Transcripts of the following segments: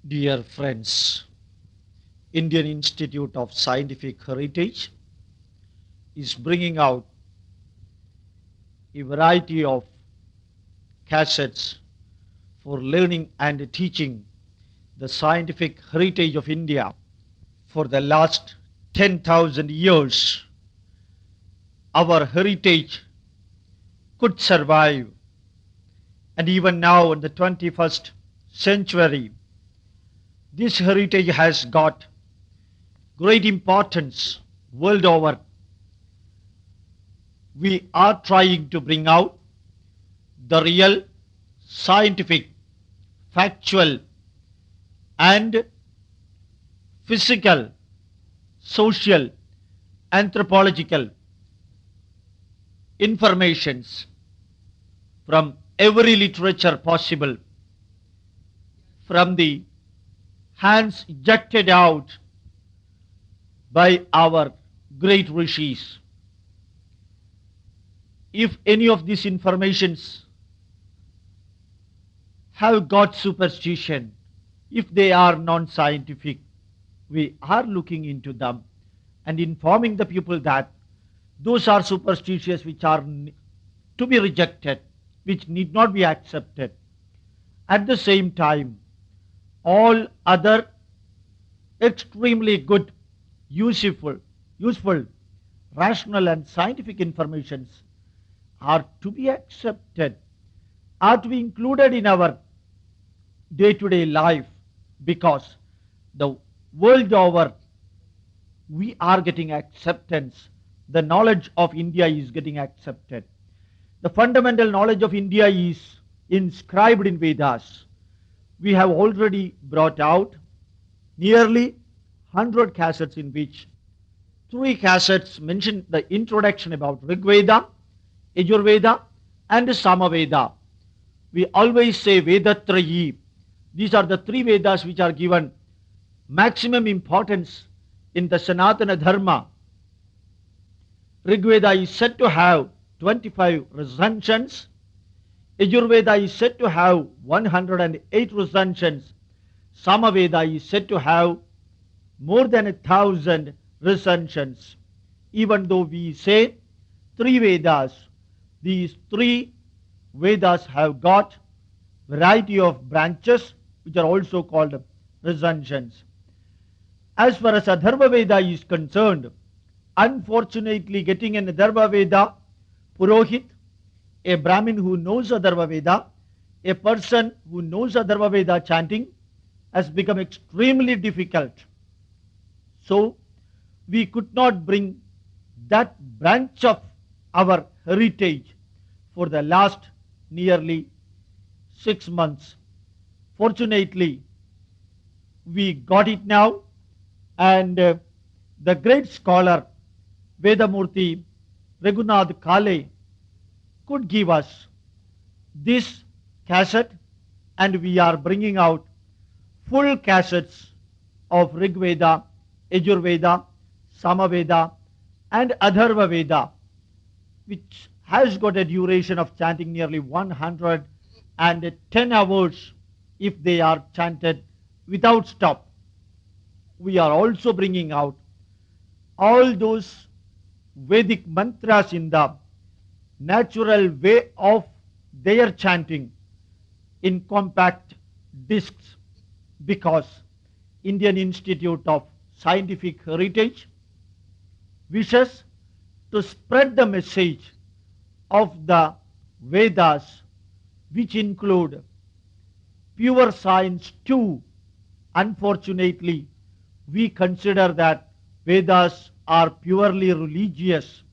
Dear friends, Indian Institute of Scientific Heritage is bringing out a variety of cassettes for learning and teaching the scientific heritage of India. For the last 10,000 years, our heritage could survive, and even now in the 21st century, this heritage has got great importance world over. We are trying to bring out the real scientific, factual, and physical, social, anthropological informations from every literature possible, from the hands ejected out by our great rishis. If any of these informations have got superstition, if they are non-scientific, we are looking into them and informing the people that those are superstitious which are to be rejected, which need not be accepted. At the same time, all other extremely good, useful, rational and scientific informations are to be accepted, are to be included in our day-to-day life, because the world over we are getting acceptance. The knowledge of India is getting accepted. The fundamental knowledge of India is inscribed in Vedas. We have already brought out nearly 100 cassettes, in which 3 cassettes mention the introduction about Rig Veda, Yajurveda and Samaveda. We always say Vedatrayi. These are the 3 Vedas which are given maximum importance in the Sanatana Dharma. Rig Veda is said to have 25 recensions. Yajurveda is said to have 108 recensions. Samaveda is said to have more than 1,000 recensions. Even though we say 3 Vedas, these 3 Vedas have got variety of branches which are also called recensions. As far as Atharvaa Veda is concerned, unfortunately getting an Atharvaa Veda Purohit, a Brahmin who knows Atharvaa Veda, a person who knows Atharvaa Veda chanting, has become extremely difficult. So we could not bring that branch of our heritage for the last nearly 6 months. Fortunately, we got it now, and the great scholar Vedamurti Raghunath Kale could give us this cassette, and we are bringing out full cassettes of Rig Veda, Yajurveda, Samaveda and Atharvaa Veda, which has got a duration of chanting nearly 110 hours if they are chanted without stop. We are also bringing out all those Vedic mantras in the natural way of their chanting in compact discs, because Indian Institute of Scientific Heritage wishes to spread the message of the Vedas, which include pure science too. Unfortunately, we consider that Vedas are purely religious.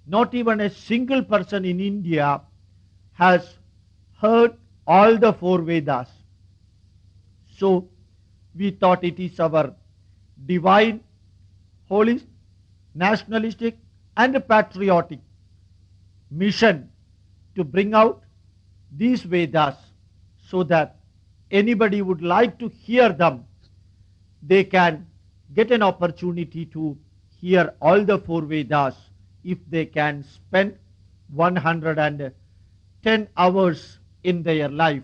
Not even a single person in India has heard all the 4 Vedas. So we thought it is our divine, holy, nationalistic and patriotic mission to bring out these Vedas, so that anybody would like to hear them, they can get an opportunity to hear all the 4 Vedas if they can spend 110 hours in their life.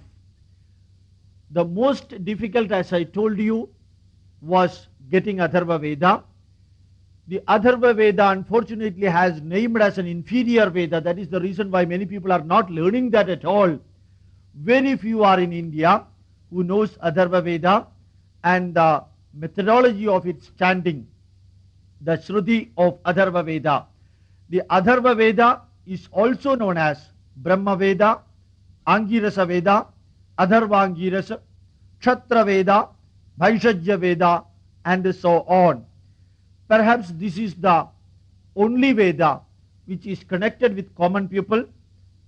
The most difficult, as I told you, was getting Atharvaa Veda. The Atharvaa Veda unfortunately has named as an inferior Veda. That is the reason why many people are not learning that at all. Very few are in India who knows Atharvaa Veda and the methodology of its chanting, the Shruti of Atharvaa Veda. The Atharvaa Veda is also known as Brahma Veda, Angirasa Veda, Atharva Angirasa, Kshatra Veda, Vaishajya Veda, and so on. Perhaps this is the only Veda which is connected with common people,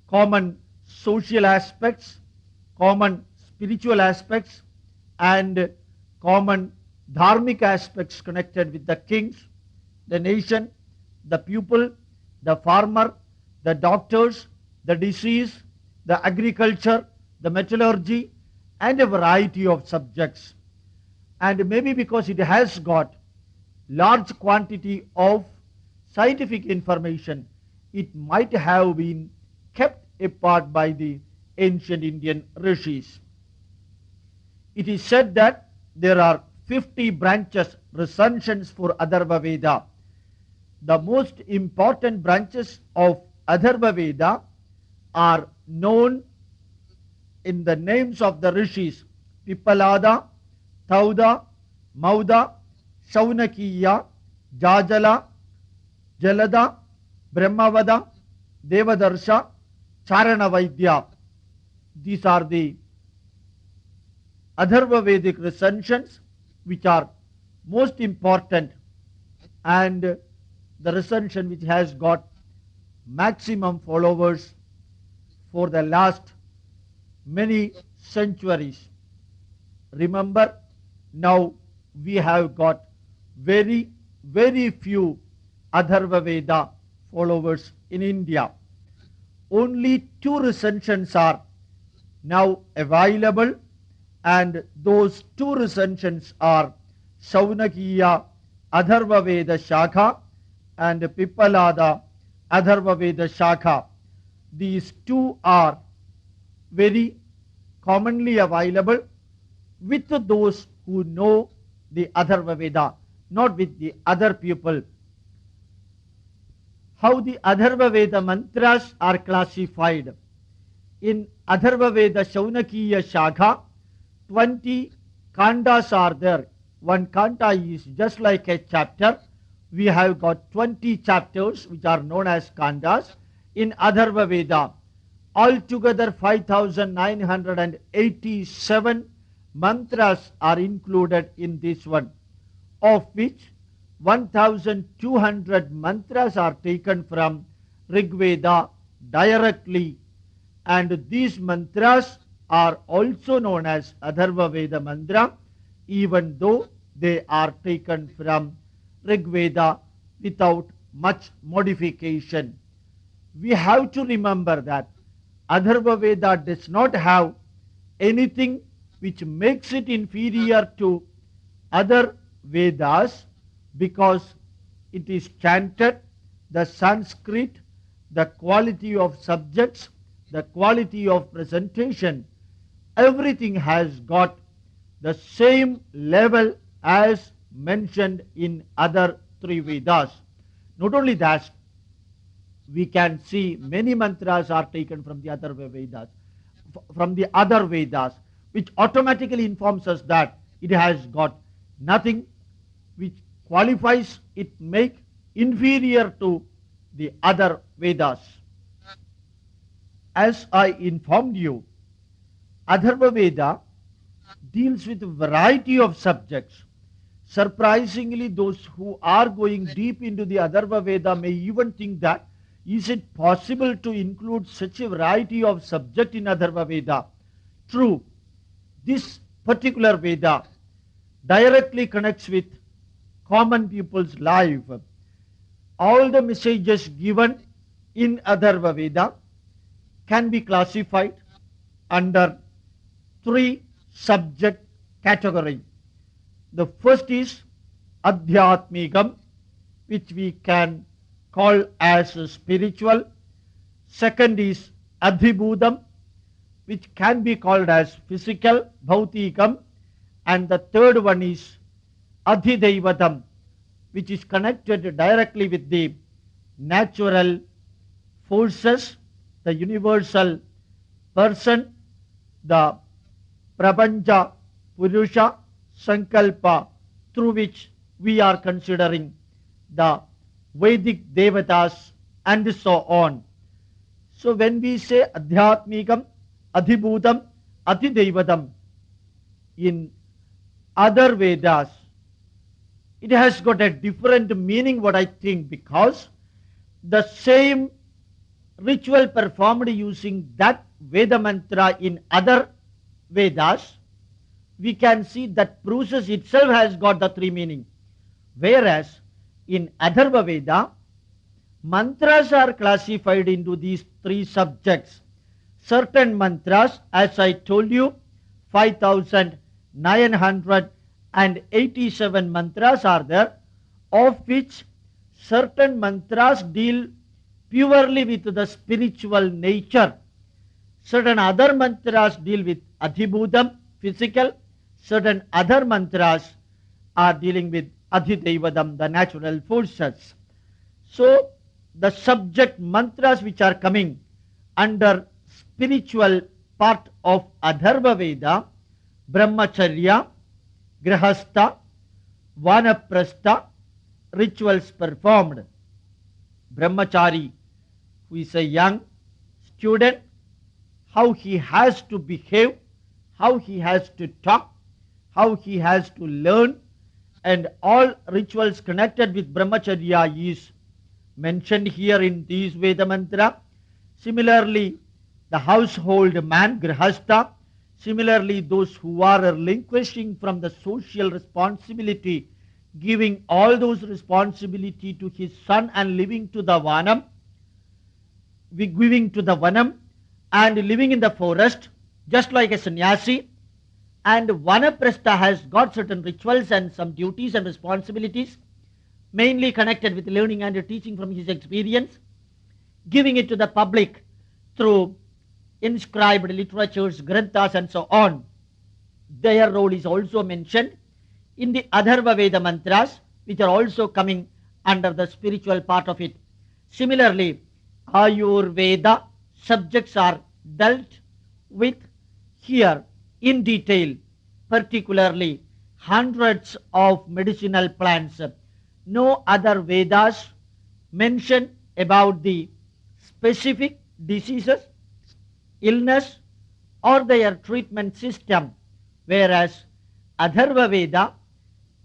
common social aspects, common spiritual aspects, and common dharmic aspects connected with the kings, the nation, the pupil, the farmer, the doctors, the disease, the agriculture, the metallurgy, and a variety of subjects. And maybe because it has got large quantity of scientific information, it might have been kept apart by the ancient Indian rishis. It is said that there are 50 branches, recensions for Atharvaa Veda. The most important branches of Atharvaa Veda are known in the names of the rishis: Pippalada, Tauda, Mauda, Shaunakiya, Jajala, Jalada, Brahmavada, Devadarsha, Charanavaidya. These are the Atharvaa Vedic recensions which are most important, and the recension which has got maximum followers for the last many centuries. Remember, now we have got very few Atharvaa Veda followers in India. Only 2 recensions are now available, and those 2 recensions are Shaunakiya Atharvaa Veda Shakha and Pippalada Atharvaa Veda Shakha. These 2 are very commonly available with those who know the Atharvaa Veda, not with the other people. How the Atharvaa Veda mantras are classified. In Atharvaa Veda Shaunakiya Shakha, 20 kandas are there. One kanda is just like a chapter. We have got 20 chapters which are known as kandas in Atharvaa Veda. Altogether 5,987 mantras are included in this one, of which 1,200 mantras are taken from Rig Veda directly, and these mantras are also known as Atharvaa Veda mantra, even though they are taken from Rig Veda without much modification. We have to remember that Atharvaa Veda does not have anything which makes it inferior to other Vedas, because it is chanted, the Sanskrit, the quality of subjects, the quality of presentation, everything has got the same level as mentioned in other 3 Vedas. Not only that, we can see many mantras are taken from the other Vedas, which automatically informs us that it has got nothing which qualifies it make inferior to the other Vedas. As I informed you, Atharvaa Veda deals with a variety of subjects. Surprisingly, those who are going deep into the Atharvaa Veda may even think that, is it possible to include such a variety of subject in Atharvaa Veda? True, this particular Veda directly connects with common people's life. All the messages given in Atharvaa Veda can be classified under 3 subject categories. The first is Adhyatmikam, which we can call as spiritual. Second is Adhibhudam. which can be called as physical, bhautikam, and the third one is adhidaivatam, which is connected directly with the natural forces, the universal person, the prabanja, purusha, sankalpa, through which we are considering the Vedic devatas and so on. So when we say adhyatmikam, adhibhutam, adhidevatam in other Vedas, it has got a different meaning, what I think, because the same ritual performed using that Veda mantra in other Vedas, we can see that process itself has got the three meaning. Whereas in Atharvaa Veda, mantras are classified into these three subjects. Certain mantras, as I told you, 5,987 mantras are there, of which certain mantras deal purely with the spiritual nature. Certain other mantras deal with adhibhutam, physical. Certain other mantras are dealing with adhidevadam, the natural forces. So the subject mantras which are coming under spiritual part of Atharvaa Veda, brahmacharya, grihastha, vanaprastha, rituals performed. Brahmachari, who is a young student, how he has to behave, how he has to talk, how he has to learn, and all rituals connected with brahmacharya is mentioned here in these Veda mantra. Similarly, the household man, grihastha, similarly those who are relinquishing from the social responsibility, giving all those responsibility to his son and living to the vanam, and living in the forest, just like a sannyasi. And vanaprastha has got certain rituals and some duties and responsibilities, mainly connected with learning and teaching from his experience, giving it to the public through inscribed literatures, granthas and so on. Their role is also mentioned in the Atharvaa Veda mantras, which are also coming under the spiritual part of it. Similarly, Ayurveda subjects are dealt with here in detail, particularly hundreds of medicinal plants. No other Vedas mention about the specific diseases, illness, or their treatment system, whereas Atharvaa Veda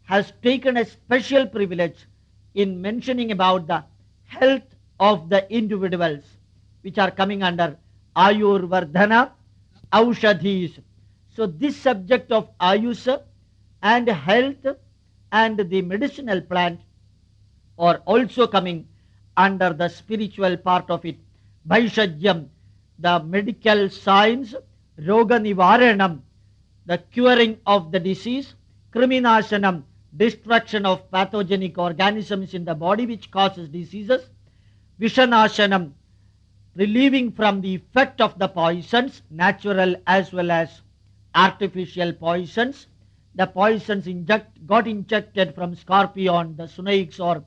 has taken a special privilege in mentioning about the health of the individuals, which are coming under Ayurvardhana, Aushadhis. So this subject of Ayusha and health and the medicinal plant are also coming under the spiritual part of it. Bhaishajyam, the medical science, Roga Nivaranam, the curing of the disease, Kriminashanam, destruction of pathogenic organisms in the body which causes diseases, Vishanashanam, relieving from the effect of the poisons, natural as well as artificial poisons. The poisons got injected from scorpion, the snakes or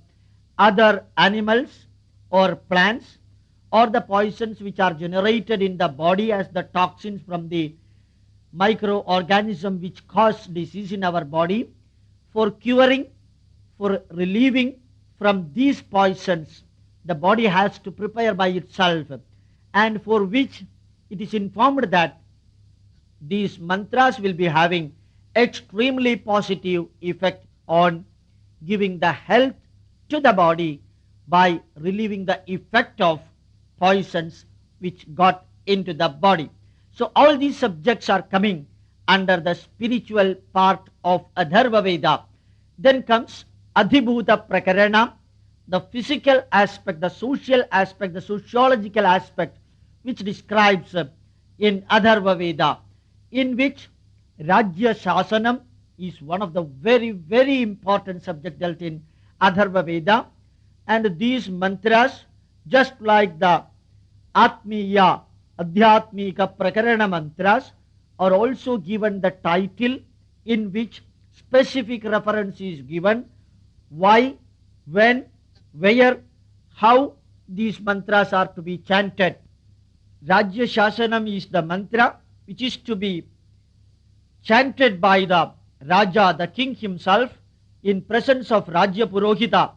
other animals or plants, or the poisons which are generated in the body as the toxins from the microorganism which cause disease in our body. For curing, for relieving from these poisons, the body has to prepare by itself, and for which it is informed that these mantras will be having extremely positive effect on giving the health to the body by relieving the effect of poisons which got into the body. So all these subjects are coming under the spiritual part of Atharvaa Veda. Then comes Adhibhuta Prakarana, the physical aspect, the social aspect, the sociological aspect, which describes in Atharvaa Veda, in which Rajya Shasanam is one of the very, very important subject dealt in Atharvaa Veda. And these mantras, just like the Atmiya Adhyatmika Prakarana mantras are also given the title in which specific reference is given, why, when, where, how these mantras are to be chanted. Rajya Shasanam is the mantra which is to be chanted by the Raja, the king himself, in presence of Rajya Purohita.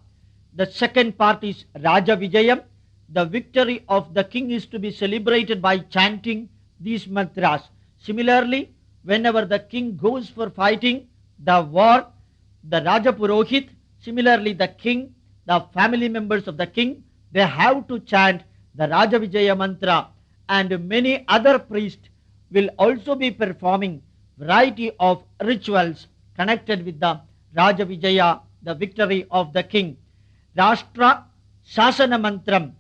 The second part is Raja Vijayam. The victory of the king is to be celebrated by chanting these mantras. Similarly, whenever the king goes for fighting the war, the Raja Purohit, similarly the king, the family members of the king, they have to chant the Raja Vijaya mantra, and many other priests will also be performing variety of rituals connected with the Raja Vijaya, the victory of the king. Rashtra Sasana Mantram,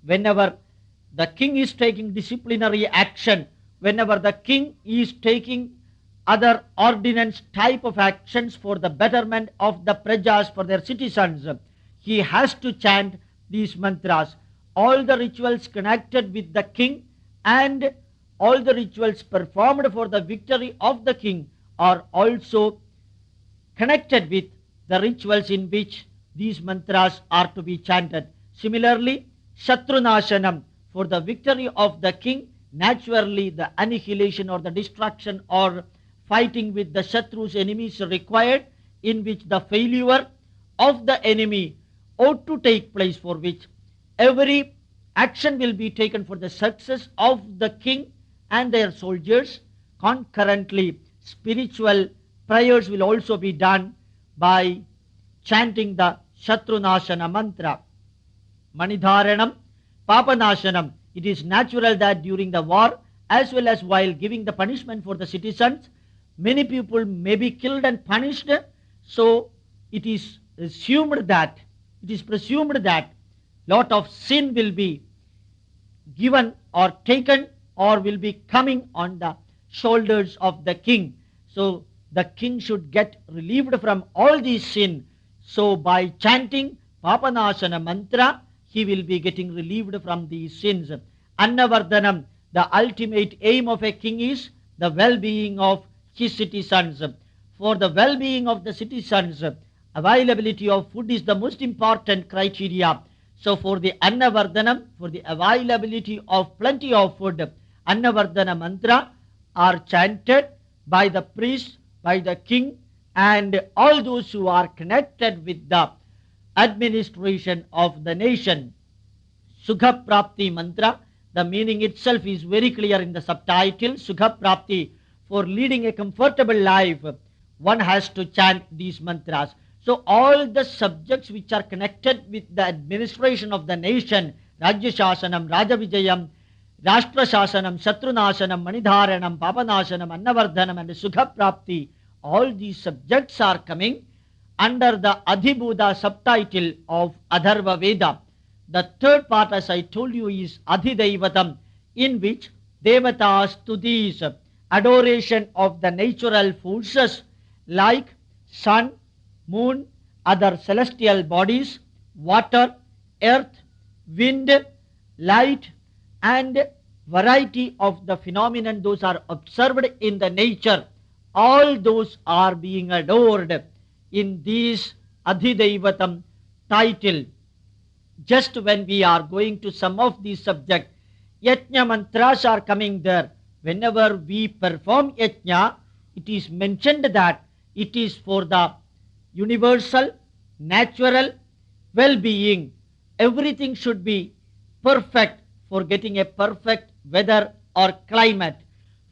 whenever the king is taking disciplinary action, whenever the king is taking other ordinance type of actions for the betterment of the prajas, for their citizens, he has to chant these mantras. All the rituals connected with the king and all the rituals performed for the victory of the king are also connected with the rituals in which these mantras are to be chanted. Similarly, Shatrunashanam, for the victory of the king, naturally the annihilation or the destruction or fighting with the Shatrus, enemies required, in which the failure of the enemy ought to take place, for which every action will be taken for the success of the king and their soldiers. Concurrently, spiritual prayers will also be done by chanting the Shatrunashana mantra. Manidharanam, Papanashanam. It is natural that during the war, as well as while giving the punishment for the citizens, many people may be killed and punished. So it is presumed that lot of sin will be given or taken or will be coming on the shoulders of the king. So the king should get relieved from all these sin. So by chanting Papanasana mantra, he will be getting relieved from these sins. Annavardhanam, the ultimate aim of a king is the well-being of his citizens. For the well-being of the citizens, availability of food is the most important criteria. So for the Annavardhanam, for the availability of plenty of food, Annavardhana mantra are chanted by the priest, by the king, and all those who are connected with the administration of the nation. Sukha Prapti mantra, the meaning itself is very clear in the subtitle. Sukha Prapti, for leading a comfortable life, one has to chant these mantras. So all the subjects which are connected with the administration of the nation, Rajya Shasanam, Raja Vijayam, Rashtra Shasanam, Shatrunashanam, Manidharanam, Papanashanam, Annavardhanam and Sukha Prapti, all these subjects are coming under the Adhibhuta subtitle of Atharvaa Veda. The third part, as I told you, is Adhidaivatam, in which Devatas Stutis, adoration of the natural forces like sun, moon, other celestial bodies, water, earth, wind, light, and variety of the phenomenon those are observed in the nature. All those are being adored in this Adhidaivatam title. Just when we are going to some of these subjects, Yajna mantras are coming there. Whenever we perform Yajna, it is mentioned that it is for the universal, natural well-being. Everything should be perfect for getting a perfect weather or climate,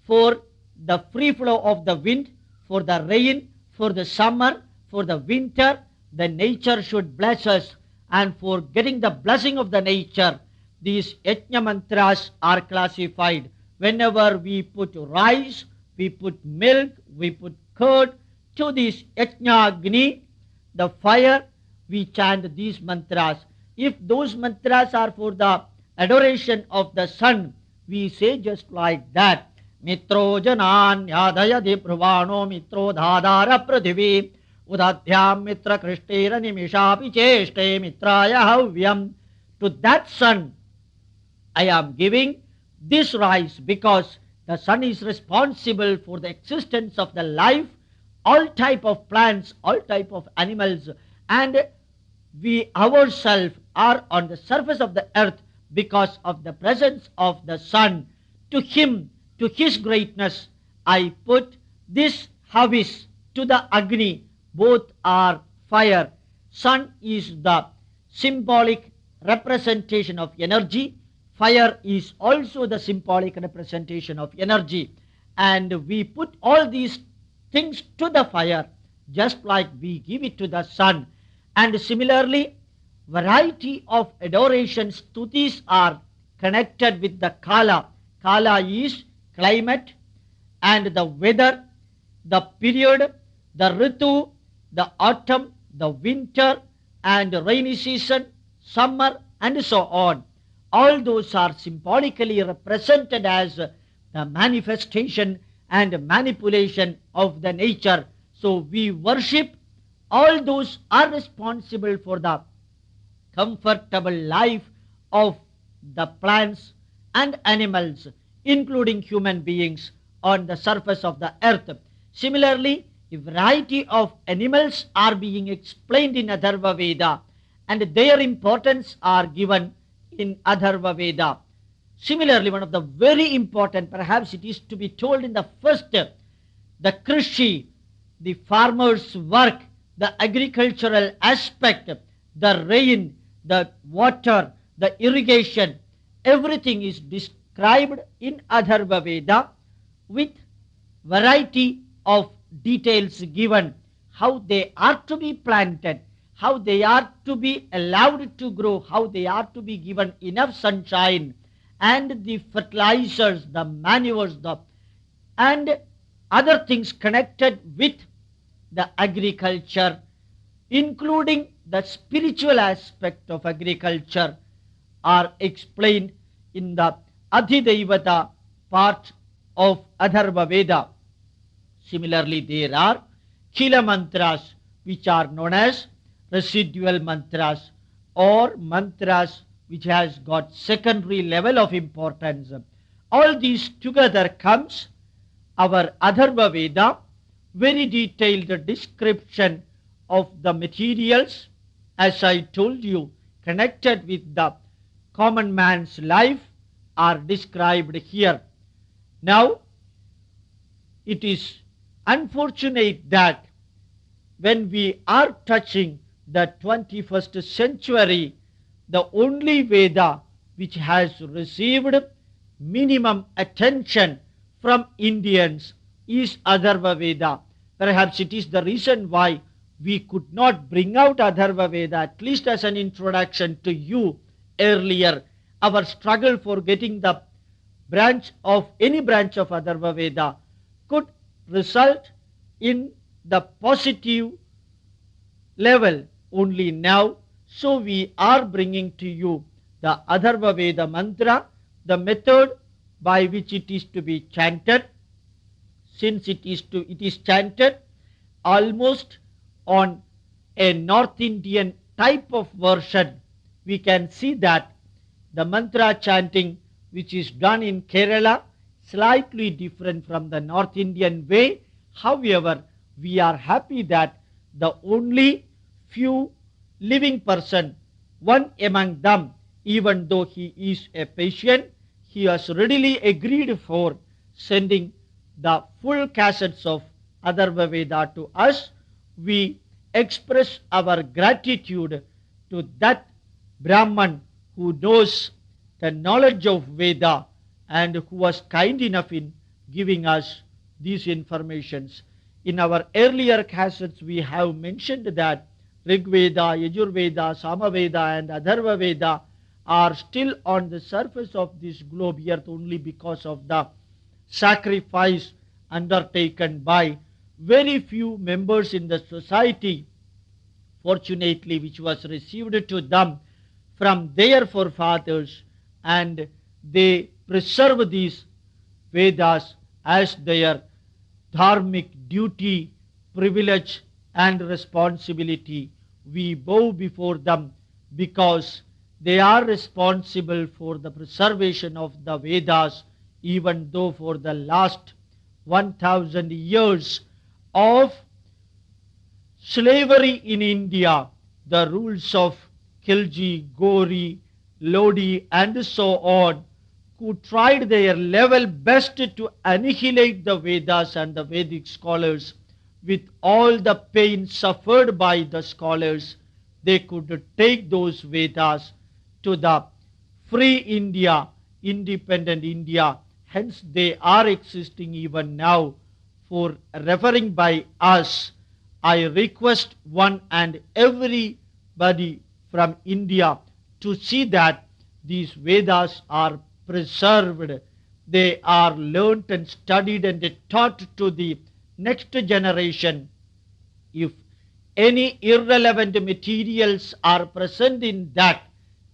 for the free flow of the wind, for the rain, for the summer, for the winter. The nature should bless us, and for getting the blessing of the nature, these Yajna mantras are classified. Whenever we put rice, we put milk, we put curd to this Yajna Agni, the fire, we chant these mantras. If those mantras are for the adoration of the sun, we say just like that. Mitro janan yadayadi pruvano mitro dhadara prathivi udadhyam mitra krishtera nimishapi cheshte mitraya havyam. To that sun I am giving this rise because the sun is responsible for the existence of the life, all type of plants, all type of animals, and we ourselves are on the surface of the earth because of the presence of the sun. To him, to his greatness, I put this Havis to the Agni. Both are fire. Sun is the symbolic representation of energy. Fire is also the symbolic representation of energy. And we put all these things to the fire just like we give it to the sun. And similarly, variety of adoration stutis are connected with the Kala. Kala is climate and the weather, the period, the Ritu, the autumn, the winter and rainy season, summer and so on. All those are symbolically represented as the manifestation and manipulation of the nature. So we worship. All those are responsible for the comfortable life of the plants and animals, including human beings on the surface of the earth. Similarly, a variety of animals are being explained in Atharvaa Veda, and their importance are given in Atharvaa Veda. Similarly, one of the very important, perhaps it is to be told in the first, the Krishi, the farmer's work, the agricultural aspect, the rain, the water, the irrigation, everything is described in Atharvaa Veda with variety of details given, how they are to be planted, how they are to be allowed to grow, how they are to be given enough sunshine, and the fertilizers, the manures, and other things connected with the agriculture, including the spiritual aspect of agriculture, are explained in the Adhidevata part of Atharvaa Veda. Similarly, there are Khila mantras, which are known as residual mantras, or mantras which has got secondary level of importance. All these together comes our Atharvaa Veda, very detailed description of the materials, as I told you, connected with the common man's life, are described here. Now, it is unfortunate that when we are touching the 21st century, the only Veda which has received minimum attention from Indians is Atharvaa Veda. Perhaps it is the reason why we could not bring out Atharvaa Veda, at least as an introduction to you earlier. Our struggle for getting the branch of any branch of Atharvaa Veda could result in the positive level only now. So we are bringing to you the Atharvaa Veda mantra, the method by which it is to be chanted. Since it is chanted almost on a North Indian type of version, we can see that the mantra chanting which is done in Kerala slightly different from the North Indian way. However, we are happy that the only few living person, one among them, even though he is a patient, he has readily agreed for sending the full cassettes of Atharvaa Veda to us. We express our gratitude to that Brahman who knows the knowledge of Veda and who was kind enough in giving us these informations. In our earlier cassettes, we have mentioned that Rig Veda, Yajur Veda, Sama Veda and Atharvaa Veda are still on the surface of this globe earth only because of the sacrifice undertaken by very few members in the society, fortunately, which was received to them from their forefathers, and they preserve these Vedas as their dharmic duty, privilege and responsibility. We bow before them because They are responsible for the preservation of the Vedas, even though for the last 1000 years of slavery in India, the rules of Khilji, Gori, Lodi, and so on, who tried their level best to annihilate the Vedas and the Vedic scholars. With all the pain suffered by the scholars, they could take those Vedas to the free India, independent India. Hence they are existing even now. For referring by us, I request one and everybody from India to see that these Vedas are preserved. They are learnt and studied and taught to the next generation. If any irrelevant materials are present in that,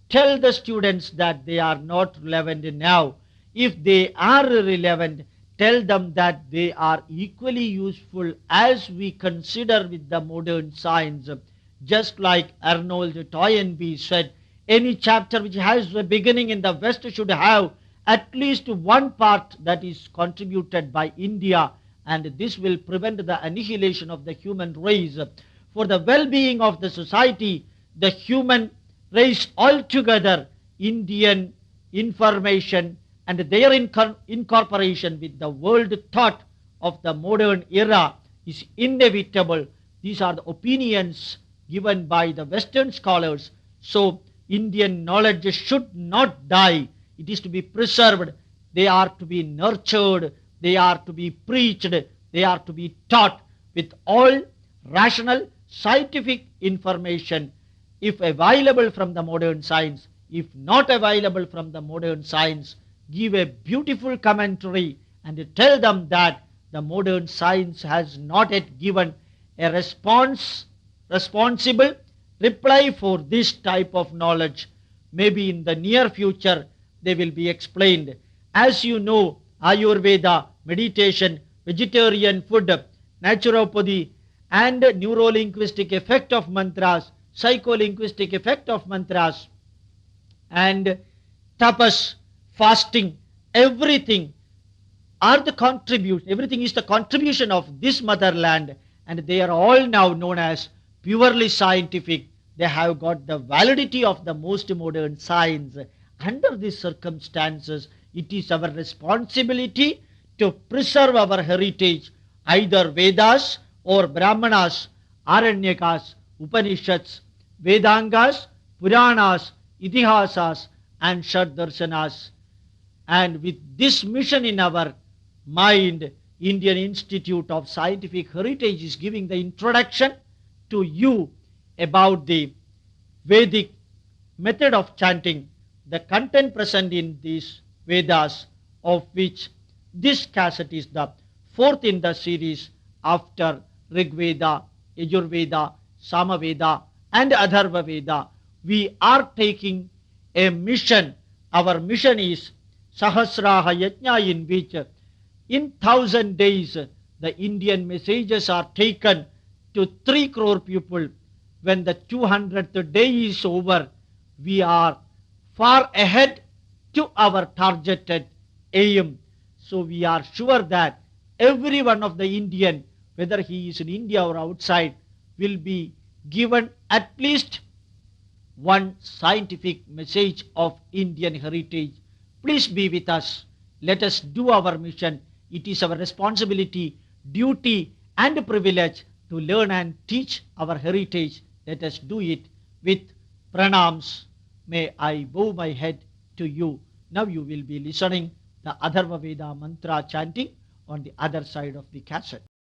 tell the students that they are not relevant now. If they are relevant, tell them that they are equally useful as we consider with the modern science. Just like Arnold Toynbee said, any chapter which has a beginning in the West should have at least one part that is contributed by India, and this will prevent the annihilation of the human race. For the well-being of the society, the human race altogether, Indian information and their incorporation with the world thought of the modern era is inevitable. These are the opinions given by the Western scholars. So Indian knowledge should not die. It is to be preserved. They are to be nurtured. They are to be preached. They are to be taught with all rational scientific information, if available from the modern science. If not available from the modern science, give a beautiful commentary and tell them that the modern science has not yet given a responsible reply for this type of knowledge. Maybe in the near future they will be explained. As you know, Ayurveda, meditation, vegetarian food, naturopathy, and neurolinguistic effect of mantras, psycholinguistic effect of mantras, and tapas, fasting, everything is the contribution of this motherland, and they are all now known as purely scientific. They have got the validity of the most modern science. Under these circumstances, it is our responsibility to preserve our heritage, either Vedas or Brahmanas, Aranyakas, Upanishads, Vedangas, Puranas, Itihasas, and Shaddarsanas. And with this mission in our mind, Indian Institute of Scientific Heritage is giving the introduction to you about the Vedic method of chanting, the content present in these Vedas, of which this cassette is the fourth in the series after Rig Veda, Yajurveda, Samaveda, and Atharvaa Veda. We are taking a mission. Our mission is Sahasraha Yajna, in which in 1000 days the Indian messages are taken to 3 crore people. When the 200th day is over, we are far ahead to our targeted aim. So we are sure that every one of the Indian, whether he is in India or outside, will be given at least one scientific message of Indian heritage. Please be with us. Let us do our mission. It is our responsibility, duty, and privilege to learn and teach our heritage. Let us do it with pranams. May I bow my head to you. Now you will be listening the Atharvaa Veda mantra chanting on the other side of the cassette.